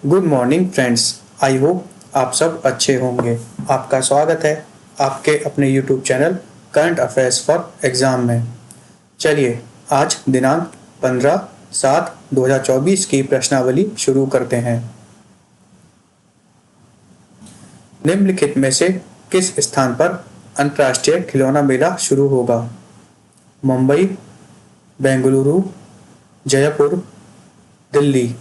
Good morning friends. I hope आप सब अच्छे होंगे। आपका स्वागत है आपके अपने YouTube channel current affairs for exam में। चलिए आज दिनांक 15/7/2024 की प्रश्नावली शुरू करते हैं। निम्नलिखित में से किस स्थान पर अंतर्राष्ट्रीय खिलौना मेला शुरू होगा? मुंबई, बेंगलुरु, जयपुर, दिल्ली।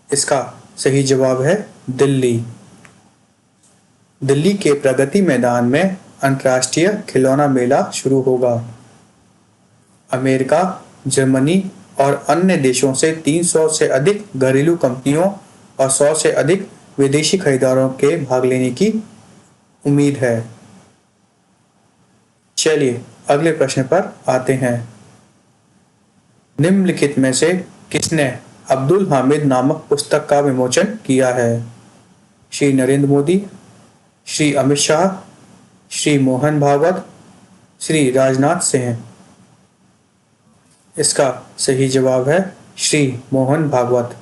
इसका सही जवाब है दिल्ली। दिल्ली के प्रगति मैदान में अंतर्राष्ट्रीय खिलौना मेला शुरू होगा। अमेरिका, जर्मनी और अन्य देशों से 300 से अधिक घरेलू कंपनियों और 100 से अधिक विदेशी खरीदारों के भाग लेने की उम्मीद है। चलिए अगले प्रश्न पर आते हैं। निम्नलिखित में से किसने अब्दुल हामिद नामक पुस्तक का विमोचन किया है? श्री नरेंद्र मोदी, श्री अमित शाह, श्री मोहन भागवत, श्री राजनाथ सिंह। इसका सही जवाब है श्री मोहन भागवत।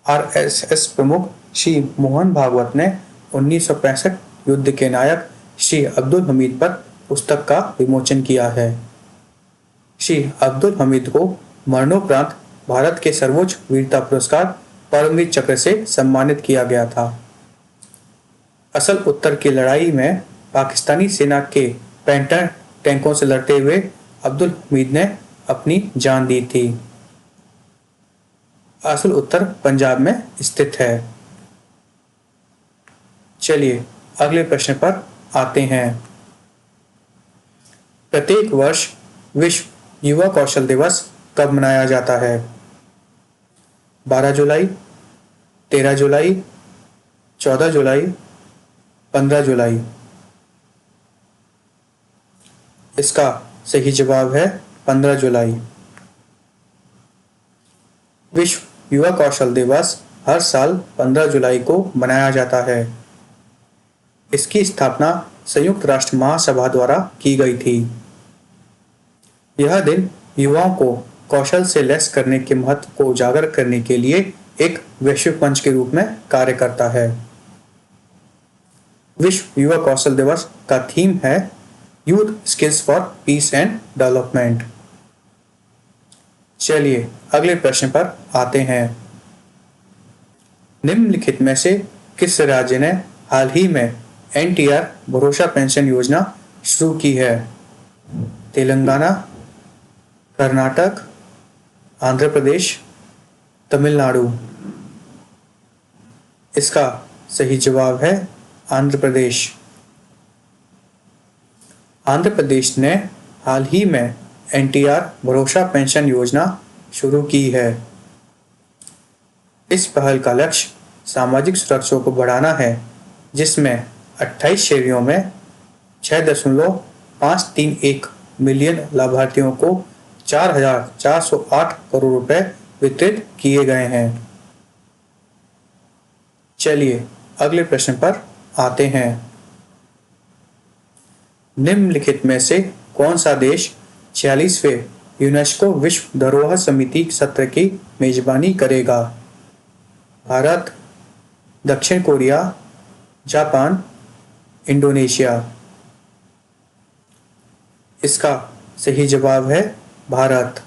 आरएसएस प्रमुख श्री मोहन भागवत ने 1965 युद्ध के नायक श्री अब्दुल हमीद पर पुस्तक का विमोचन किया है। श्री अब्दुल हमीद को मरणोपरांत भारत के सर्वोच्च वीरता पुरस्कार परमवीर चक्र से सम्मानित किया गया था। असल उत्तर की लड़ाई में पाकिस्तानी सेना के पैंटन टैंकों से लड़ते हुए अब्दुल हमीद ने अपनी जान दी थी। असल उत्तर पंजाब में स्थित है। चलिए अगले प्रश्न पर आते हैं। प्रत्येक वर्ष विश्व युवा कौशल दिवस कब मनाया जाता है? 12 जुलाई, 13 जुलाई, 14 जुलाई, 15 जुलाई। इसका सही जवाब है 15 जुलाई। विश्व युवा कौशल दिवस हर साल 15 जुलाई को मनाया जाता है। इसकी स्थापना संयुक्त राष्ट्र महासभा द्वारा की गई थी। यह दिन युवाओं को कौशल से लैस करने के महत्व को उजागर करने के लिए एक वैश्विक मंच के रूप में कार्य करता है। विश्व युवा कौशल दिवस का थीम है youth skills for piece and development. चलिए अगले प्रश्न पर आते हैं। निम्नलिखित में से किस राज्य ने हाल ही में एनटीआर भरोसा पेंशन योजना शुरू की है? तेलंगाना, कर्नाटक, आंध्र प्रदेश, तमिलनाडु। इसका सही जवाब है आंध्र प्रदेश। आंध्र प्रदेश ने हाल ही में एनटीआर भरोसा पेंशन योजना शुरू की है। इस पहल का लक्ष्य सामाजिक सुरक्षा को बढ़ाना है, जिसमें 28 शहरों में 6.531 मिलियन लाभार्थियों को 4,408 करोड़ रुपए वितरित किए गए हैं। चलिए अगले प्रश्न पर आते हैं। निम्नलिखित में से कौन सा देश 46वें यूनेस्को विश्व धरोहर समिति सत्र की मेजबानी करेगा? भारत, दक्षिण कोरिया, जापान, इंडोनेशिया। इसका सही जवाब है भारत।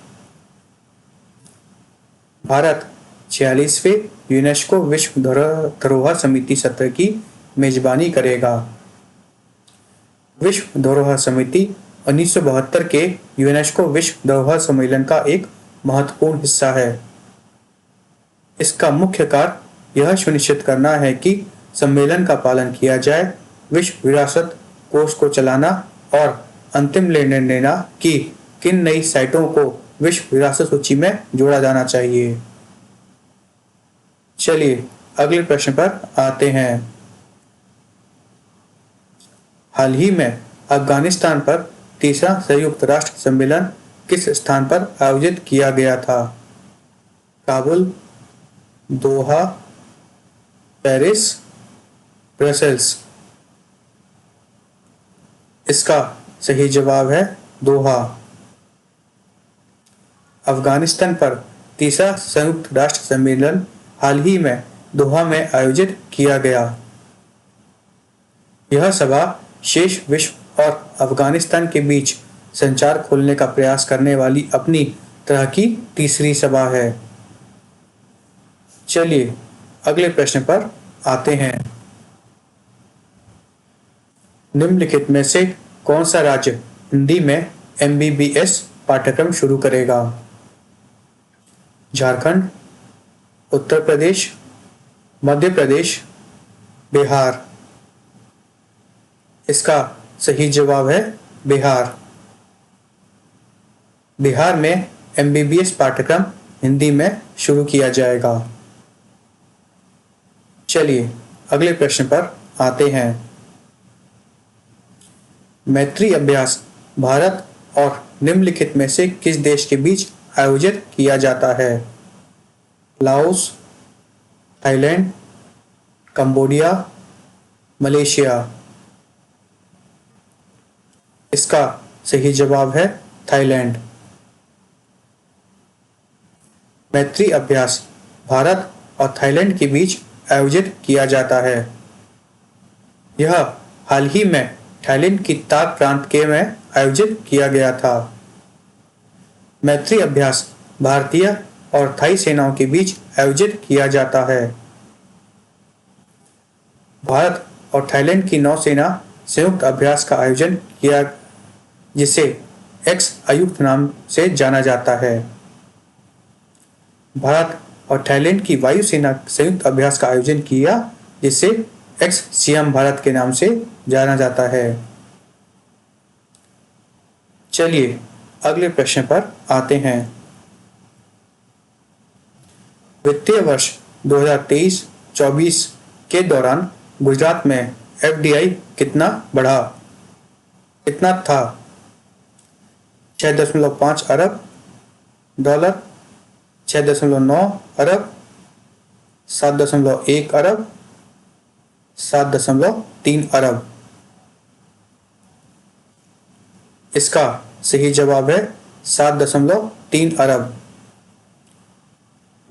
भारत 46वें यूनेस्को विश्व धरोहर समिति सत्र की मेजबानी करेगा। विश्व धरोहर समिति 1972 के यूनेस्को विश्व धरोहर सम्मेलन का एक महत्वपूर्ण हिस्सा है। इसका मुख्य कार्य यह सुनिश्चित करना है कि सम्मेलन का पालन किया जाए, विश्व विरासत कोष को चलाना और अंतिम निर्णय लेना कि किन नई साइटों को विश्व विरासत सूची में जोड़ा जाना चाहिए। चलिए अगले प्रश्न पर आते हैं। हाल ही में अफगानिस्तान पर तीसरा संयुक्त राष्ट्र सम्मेलन किस स्थान पर आयोजित किया गया था? काबुल, दोहा, पेरिस, ब्रसेल्स। इसका सही जवाब है दोहा। अफगानिस्तान पर तीसरा संयुक्त राष्ट्र सम्मेलन हाल ही में दोहा में आयोजित किया गया। यह सभा शेष विश्व और अफगानिस्तान के बीच संचार खोलने का प्रयास करने वाली अपनी तरह की तीसरी सभा है। चलिए अगले प्रश्न पर आते हैं। निम्नलिखित में से कौन सा राज्य हिंदी में MBBS पाठ्यक्रम शुरू करेगा? झारखंड, उत्तर प्रदेश, मध्य प्रदेश, बिहार। इसका सही जवाब है बिहार। बिहार में MBBS पाठ्यक्रम हिंदी में शुरू किया जाएगा। चलिए अगले प्रश्न पर आते हैं। मैत्री अभ्यास भारत और निम्नलिखित में से किस देश के बीच आयोजित किया जाता है? Laos, Thailand, Cambodia, Malaysia. इसका सही जवाब है थाईलैंड। मैत्री अभ्यास भारत और थाईलैंड के बीच आयोजित किया जाता है। यह हाल ही में थाईलैंड की ताक प्रांत के में आयोजित किया गया था। मैत्री अभ्यास भारतीय और थाई सेनाओं के बीच आयोजित किया जाता है। भारत और थाईलैंड की नौसेना संयुक्त अभ्यास का आयोजन किया, जिसे एक्स आयुक्त नाम से जाना जाता है। भारत और थाईलैंड की वायुसेना संयुक्त अभ्यास का आयोजन किया, जिसे एक्स सियाम भारत के नाम से जाना जाता है। चलिए अगले प्रश्न पर आते हैं। वित्तीय वर्ष 2023-24 के दौरान गुजरात में FDI कितना बढ़ा? कितना था? 6.5 अरब डॉलर, 6.9 अरब, 7.1 अरब, 7.3 अरब। इसका सही जवाब है 7.3 अरब।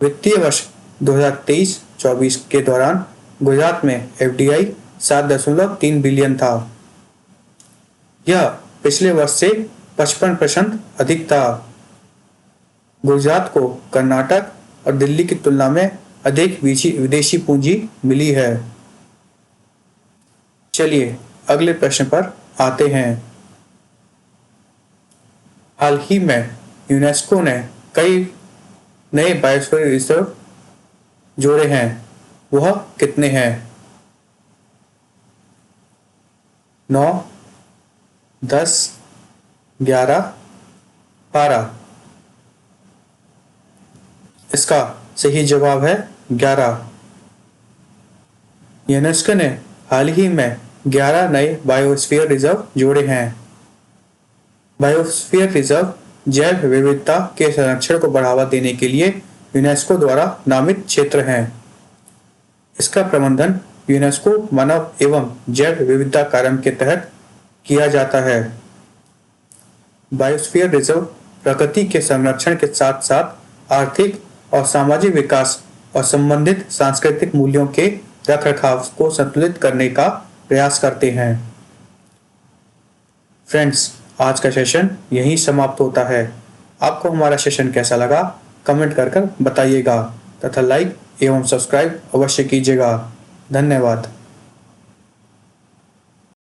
वित्तीय वर्ष 2023-24 के दौरान गुजरात में FDI 7.3 बिलियन था। यह पिछले वर्ष से 55% अधिक था। गुजरात को कर्नाटक और दिल्ली की तुलना में अधिक विदेशी पूंजी मिली है। चलिए अगले प्रश्न पर आते हैं। हाल ही में यूनेस्को ने कई नए बायोस्फीयर रिजर्व जोड़े हैं। वह कितने हैं? 9, 10, 11, 12। इसका सही जवाब है 11। यूनेस्को ने हाल ही में 11 नए बायोस्फीयर रिजर्व जोड़े हैं। बायोस्फीयर रिजर्व जैव विविधता के संरक्षण को बढ़ावा देने के लिए यूनेस्को द्वारा नामित क्षेत्र हैं। इसका प्रबंधन यूनेस्को मानव एवं जैव विविधता कार्यक्रम के तहत किया जाता है। बायोस्फीयर रिजर्व प्रकृति के संरक्षण के साथ साथ आर्थिक और सामाजिक विकास और संबंधित सांस्कृतिक मूल्यों के रखरखाव को संतुलित करने का प्रयास करते हैं। फ्रेंड्स, आज का सेशन यहीं समाप्त होता है। आपको हमारा सेशन कैसा लगा कमेंट कर बताइएगा तथा लाइक एवं सब्सक्राइब अवश्य कीजिएगा। धन्यवाद।